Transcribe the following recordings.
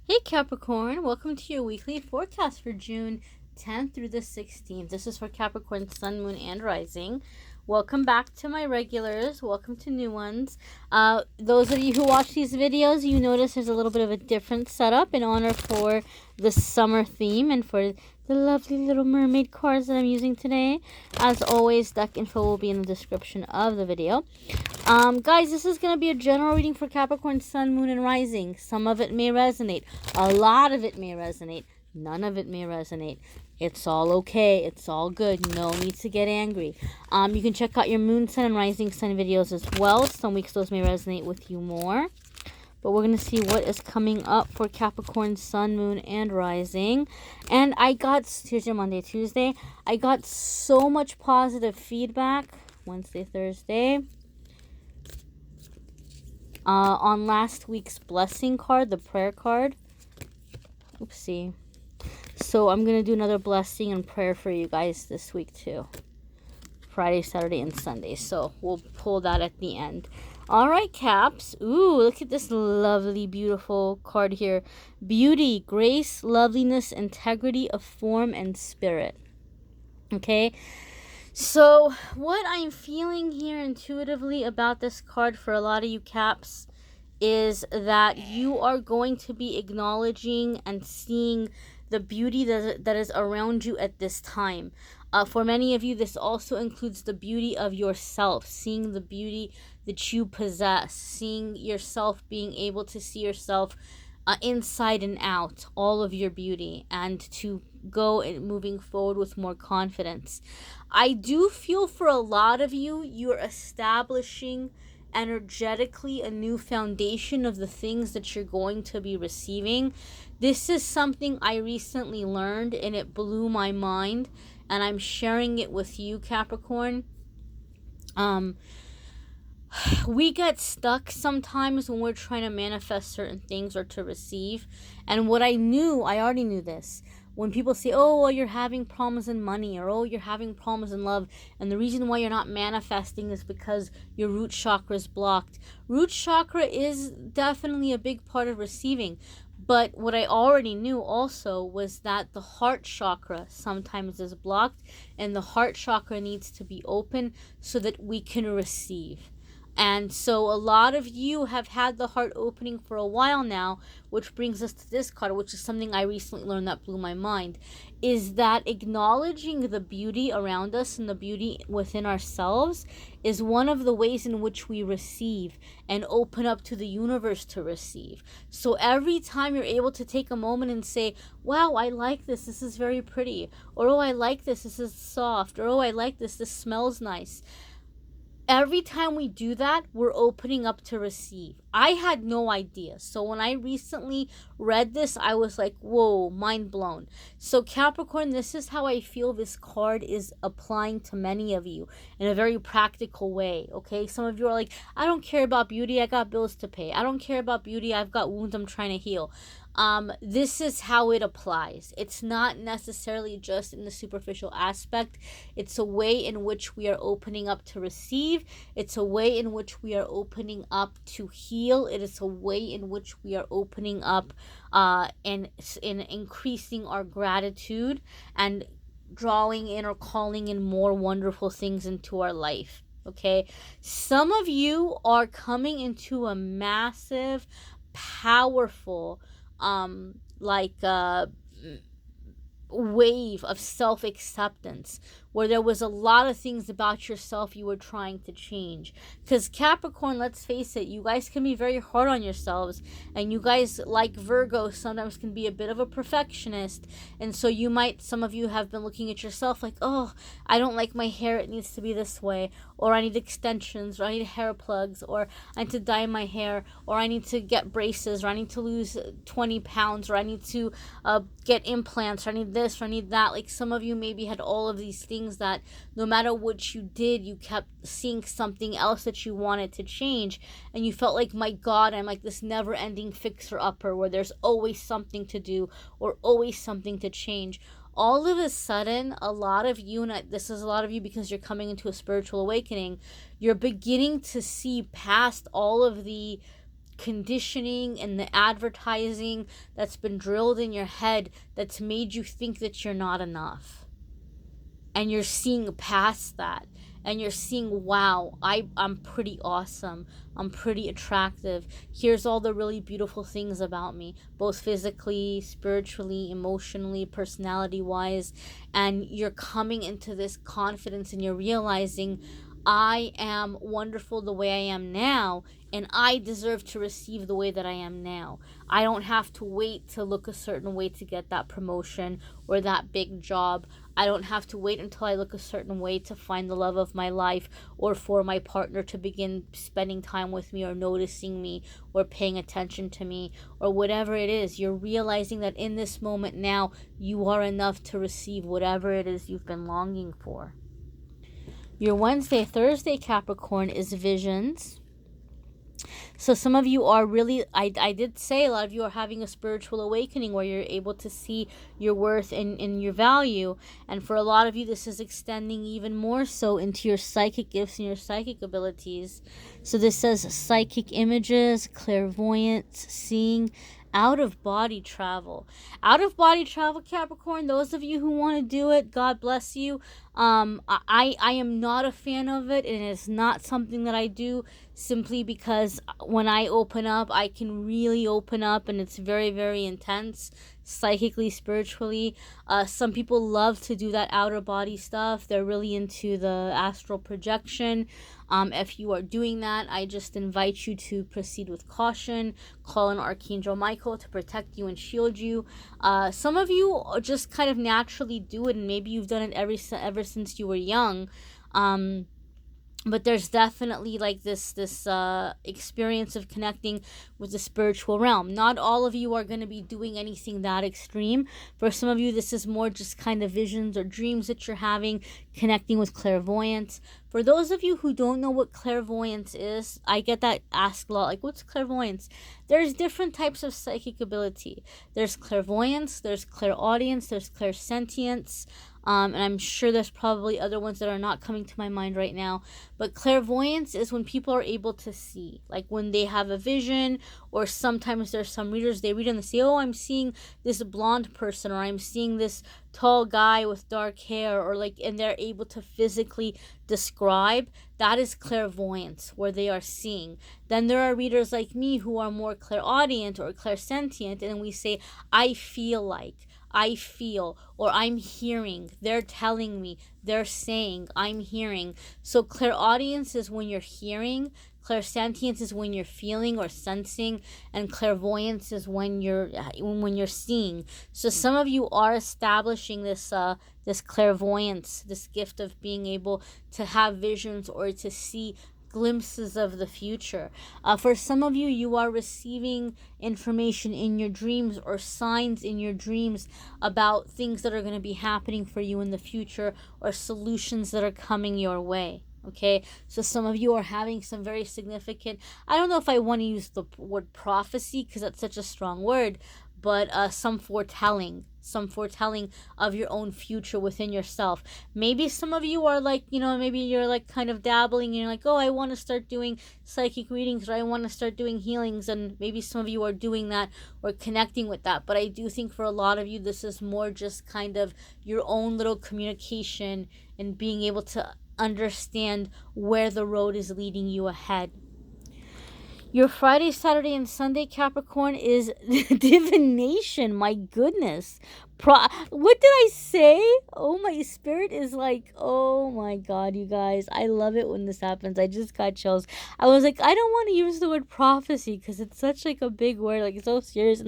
Hey Capricorn, welcome to your weekly forecast for June 10th through the 16th. This is for Capricorn, Sun, Moon, and Rising. Welcome back to my regulars. Welcome to new ones. Those of you who watch these videos, you notice there's a little bit of a different setup in honor for the summer theme and for the lovely little mermaid cards that I'm using today. As always, deck info will be in the description of the video. Guys, this is going to be a general reading for Capricorn, Sun, Moon, and Rising. Some of it may resonate. A lot of it may resonate. None of it may resonate. It's all okay. It's all good. No need to get angry. You can check out your Moon, Sun, and Rising Sun videos as well. Some weeks those may resonate with you more. But we're going to see what is coming up for Capricorn, Sun, Moon, and Rising. And I got, Tuesday, Monday, Tuesday, I got so much positive feedback. Wednesday, Thursday. On last week's blessing card, the prayer card. Oopsie. So I'm going to do another blessing and prayer for you guys this week too. Friday, Saturday, and Sunday. So we'll pull that at the end. All right, Caps. Ooh, look at this lovely, beautiful card here. Beauty, grace, loveliness, integrity of form and spirit. Okay. So what I'm feeling here intuitively about this card for a lot of you Caps is that you are going to be acknowledging and seeing the beauty that is around you at this time. For many of you, this also includes the beauty of yourself, seeing the beauty that you possess, seeing yourself, being able to see yourself inside and out, all of your beauty, and to go and moving forward with more confidence. I do feel for a lot of you, you're establishing energetically a new foundation of the things that you're going to be receiving. This is something I recently learned and it blew my mind, and I'm sharing it with you, Capricorn. We get stuck sometimes when we're trying to manifest certain things or to receive. And what I already knew this. When people say, oh, well, you're having problems in money, or oh, you're having problems in love, and the reason why you're not manifesting is because your root chakra is blocked. Root chakra is definitely a big part of receiving. But what I already knew also was that the heart chakra sometimes is blocked, and the heart chakra needs to be open so that we can receive. And so a lot of you have had the heart opening for a while now, which brings us to this card, which is something I recently learned that blew my mind, is that acknowledging the beauty around us and the beauty within ourselves is one of the ways in which we receive and open up to the universe to receive. So every time you're able to take a moment and say, wow, I like this is very pretty, or oh, I like this is soft, or oh, I like this smells nice. Every time we do that, we're opening up to receive. I had no idea. So when I recently read this, I was like, whoa, mind blown. So Capricorn, this is how I feel this card is applying to many of you in a very practical way, okay? Some of you are like, I don't care about beauty. I got bills to pay. I don't care about beauty. I've got wounds I'm trying to heal. This is how it applies. It's not necessarily just in the superficial aspect. It's a way in which we are opening up to receive. It's a way in which we are opening up to heal. It is a way in which we are opening up and in increasing our gratitude and drawing in or calling in more wonderful things into our life. Okay, some of you are coming into a massive, powerful wave of self-acceptance where there was a lot of things about yourself you were trying to change. Because Capricorn, let's face it, you guys can be very hard on yourselves, and you guys, like Virgo, sometimes can be a bit of a perfectionist. And so some of you have been looking at yourself like, oh, I don't like my hair, it needs to be this way, or I need extensions, or I need hair plugs, or I need to dye my hair, or I need to get braces, or I need to lose 20 pounds, or I need to get implants, or I need this, or I need that. Like some of you maybe had all of these things that no matter what you did, you kept seeing something else that you wanted to change, and you felt like, my God, I'm like this never-ending fixer-upper where there's always something to do or always something to change. All of a sudden, a lot of you, and this is a lot of you because you're coming into a spiritual awakening, you're beginning to see past all of the conditioning and the advertising that's been drilled in your head that's made you think that you're not enough. And you're seeing past that. And you're seeing, wow, I'm pretty awesome. I'm pretty attractive. Here's all the really beautiful things about me, both physically, spiritually, emotionally, personality-wise. And you're coming into this confidence and you're realizing, I am wonderful the way I am now, and I deserve to receive the way that I am now. I don't have to wait to look a certain way to get that promotion or that big job. I don't have to wait until I look a certain way to find the love of my life, or for my partner to begin spending time with me or noticing me or paying attention to me or whatever it is. You're realizing that in this moment now, you are enough to receive whatever it is you've been longing for. Your Wednesday, Thursday, Capricorn, is visions. So some of you are really, I did say a lot of you are having a spiritual awakening where you're able to see your worth and your value. And for a lot of you, this is extending even more so into your psychic gifts and your psychic abilities. So this says psychic images, clairvoyance, seeing, out-of-body travel. Out-of-body travel, Capricorn, those of you who want to do it, God bless you. I am not a fan of it, and it's not something that I do, simply because when I open up, I can really open up, and it's very, very intense, psychically, spiritually. Some people love to do that outer body stuff. They're really into the astral projection. If you are doing that, I just invite you to proceed with caution. Call on Archangel Michael to protect you and shield you. Some of you just kind of naturally do it, and maybe you've done it ever since you were young. But there's definitely like this experience of connecting with the spiritual realm. Not all of you are going to be doing anything that extreme. For some of you, this is more just kind of visions or dreams that you're having, connecting with clairvoyance. For those of you who don't know what clairvoyance is, I get that asked a lot, like, what's clairvoyance? There's different types of psychic ability. There's clairvoyance, there's clairaudience, there's clairsentience. And I'm sure there's probably other ones that are not coming to my mind right now. But clairvoyance is when people are able to see. Like when they have a vision, or sometimes there's some readers, they read and they say, oh, I'm seeing this blonde person, or I'm seeing this tall guy with dark hair, or like, and they're able to physically describe. That is clairvoyance, where they are seeing. Then there are readers like me who are more clairaudient or clairsentient, and we say, I feel like. I feel, or I'm hearing, they're telling me, they're saying, I'm hearing. So clairaudience is when you're hearing, clairsentience is when you're feeling or sensing, and clairvoyance is when you're seeing. So some of you are establishing this clairvoyance, this gift of being able to have visions or to see glimpses of the future. For some of you, you are receiving information in your dreams or signs in your dreams about things that are going to be happening for you in the future, or solutions that are coming your way. Okay, so some of you are having some very significant, I don't know if I want to use the word prophecy because that's such a strong word, but some foretelling of your own future within yourself. Maybe some of you are like, maybe you're like kind of dabbling and you're like, oh, I want to start doing psychic readings, or I want to start doing healings, and maybe some of you are doing that or connecting with that. But I do think for a lot of you, this is more just kind of your own little communication and being able to understand where the road is leading you ahead. Your Friday, Saturday, and Sunday, Capricorn, is divination. My goodness. What did I say? Oh, my spirit is like, oh my God, you guys. I love it when this happens. I just got chills. I was like, I don't want to use the word prophecy because it's such like a big word. Like, it's so serious.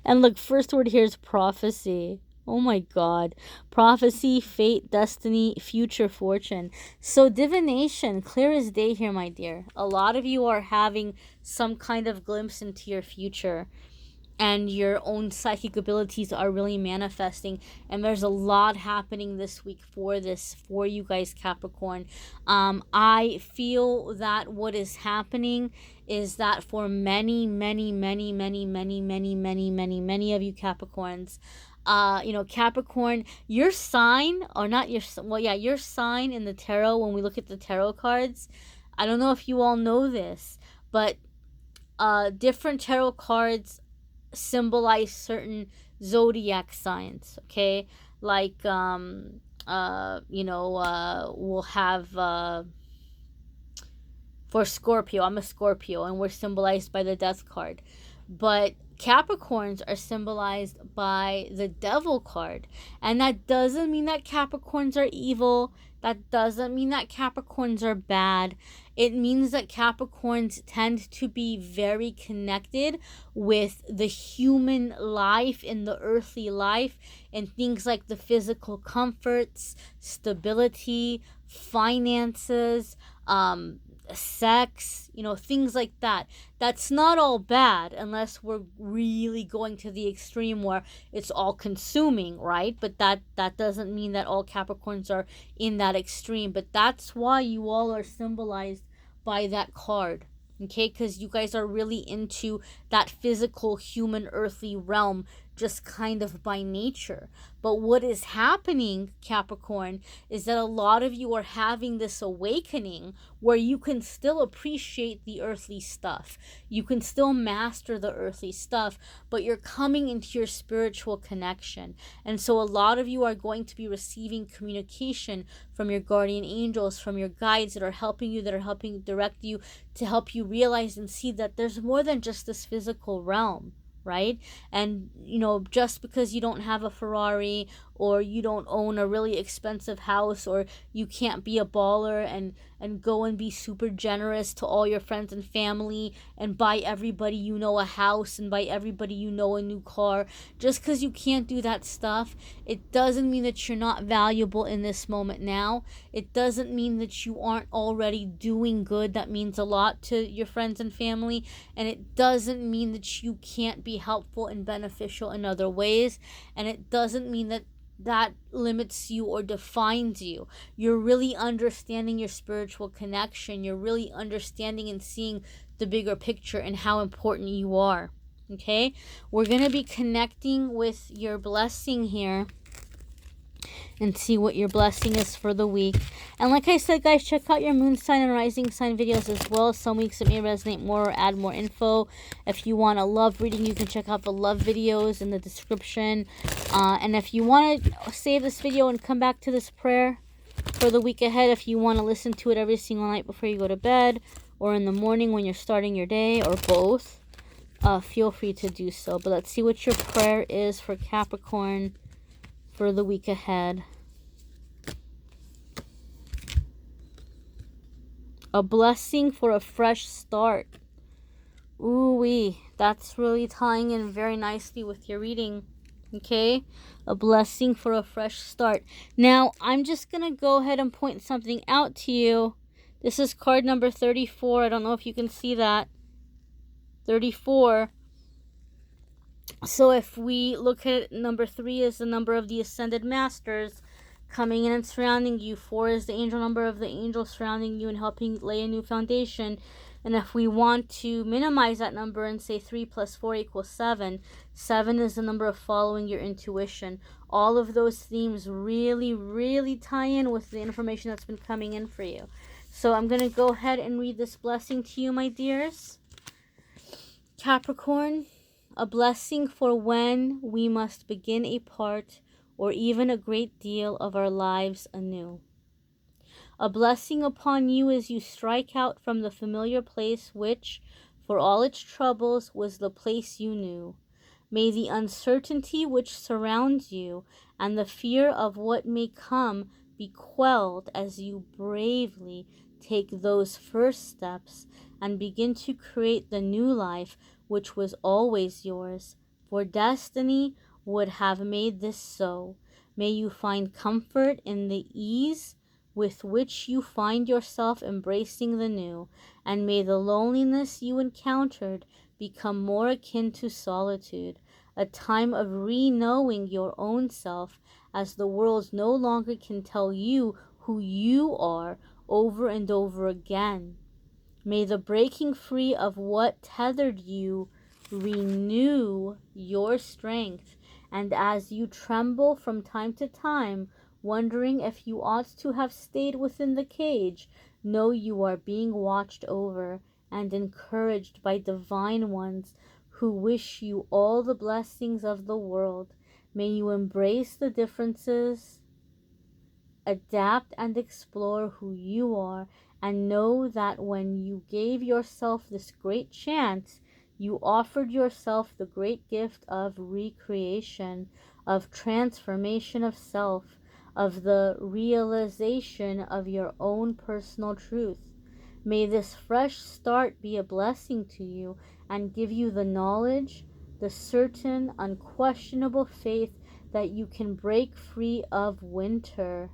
And look, first word here is prophecy. Oh my God. Prophecy, fate, destiny, future fortune. So divination, clear as day here, my dear. A lot of you are having some kind of glimpse into your future, and your own psychic abilities are really manifesting. And there's a lot happening this week for you guys, Capricorn. I feel that what is happening is that for many, many, many, many, many, many, many, many, many of you Capricorns, Capricorn, your sign, or not your sign in the tarot, when we look at the tarot cards, I don't know if you all know this, but different tarot cards symbolize certain zodiac signs, okay? Like, we'll have, for Scorpio, I'm a Scorpio, and we're symbolized by the Death card. But Capricorns are symbolized by the Devil card. And that doesn't mean that Capricorns are evil. That doesn't mean that Capricorns are bad. It means that Capricorns tend to be very connected with the human life and the earthly life, and things like the physical comforts, stability, finances, sex, things like that. That's not all bad unless we're really going to the extreme where it's all consuming, right? But that doesn't mean that all Capricorns are in that extreme. But that's why you all are symbolized by that card, okay? Because you guys are really into that physical, human, earthly realm, just kind of by nature. But what is happening, Capricorn, is that a lot of you are having this awakening where you can still appreciate the earthly stuff. You can still master the earthly stuff, but you're coming into your spiritual connection. And so a lot of you are going to be receiving communication from your guardian angels, from your guides that are helping you, that are helping direct you, to help you realize and see that there's more than just this physical realm, right? And just because you don't have a Ferrari, or you don't own a really expensive house, or you can't be a baller and go and be super generous to all your friends and family and buy everybody a house and buy everybody a new car, just because you can't do that stuff, it doesn't mean that you're not valuable in this moment now. It doesn't mean that you aren't already doing good. That means a lot to your friends and family. And it doesn't mean that you can't be helpful and beneficial in other ways. And it doesn't mean that limits you or defines you. You're really understanding your spiritual connection. You're really understanding and seeing the bigger picture and how important you are. Okay? We're going to be connecting with your blessing here and see what your blessing is for the week. And like I said, guys, check out your moon sign and rising sign videos as well. Some weeks it may resonate more or add more info. If you want a love reading, you can check out the love videos in the description. And if you want to save this video and come back to this prayer for the week ahead, if you want to listen to it every single night before you go to bed, or in the morning when you're starting your day, or both, feel free to do so. But let's see what your prayer is for Capricorn for the week ahead. A blessing for a fresh start. Ooh-wee. That's really tying in very nicely with your reading. Okay? A blessing for a fresh start. Now, I'm just going to go ahead and point something out to you. This is card number 34. I don't know if you can see that. 34. So if we look at number 3 as the number of the ascended masters coming in and surrounding you, 4 is the angel number of the angels surrounding you and helping lay a new foundation. And if we want to minimize that number and say 3 plus 4 equals 7, 7 is the number of following your intuition. All of those themes really, really tie in with the information that's been coming in for you. So I'm going to go ahead and read this blessing to you, my dears. Capricorn, a blessing for when we must begin a part or even a great deal of our lives anew. A blessing upon you as you strike out from the familiar place which, for all its troubles, was the place you knew. May the uncertainty which surrounds you and the fear of what may come be quelled as you bravely take those first steps and begin to create the new life which was always yours, for destiny would have made this so. May you find comfort in the ease with which you find yourself embracing the new, and may the loneliness you encountered become more akin to solitude, a time of re-knowing your own self, as the world no longer can tell you who you are over and over again. May the breaking free of what tethered you renew your strength, and as you tremble from time to time, wondering if you ought to have stayed within the cage, know you are being watched over, and encouraged by divine ones who wish you all the blessings of the world. May you embrace the differences, adapt and explore who you are, and know that when you gave yourself this great chance, you offered yourself the great gift of recreation, of transformation of self, of the realization of your own personal truth. May this fresh start be a blessing to you and give you the knowledge, the certain, unquestionable faith that you can break free of winter,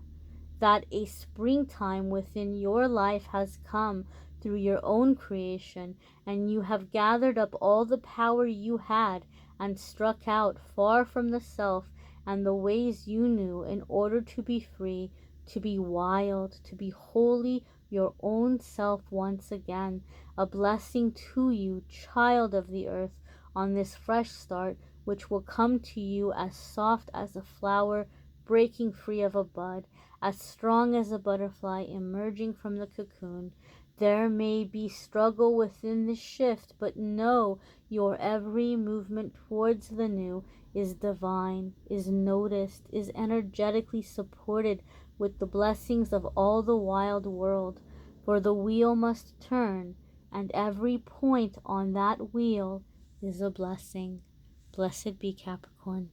that a springtime within your life has come through your own creation, and you have gathered up all the power you had and struck out far from the self and the ways you knew in order to be free, to be wild, to be wholly your own self once again. A blessing to you, child of the earth, on this fresh start, which will come to you as soft as a flower breaking free of a bud, as strong as a butterfly emerging from the cocoon. There may be struggle within the shift, but know your every movement towards the new is divine, is noticed, is energetically supported with the blessings of all the wild world. For the wheel must turn, and every point on that wheel is a blessing. Blessed be Capricorn.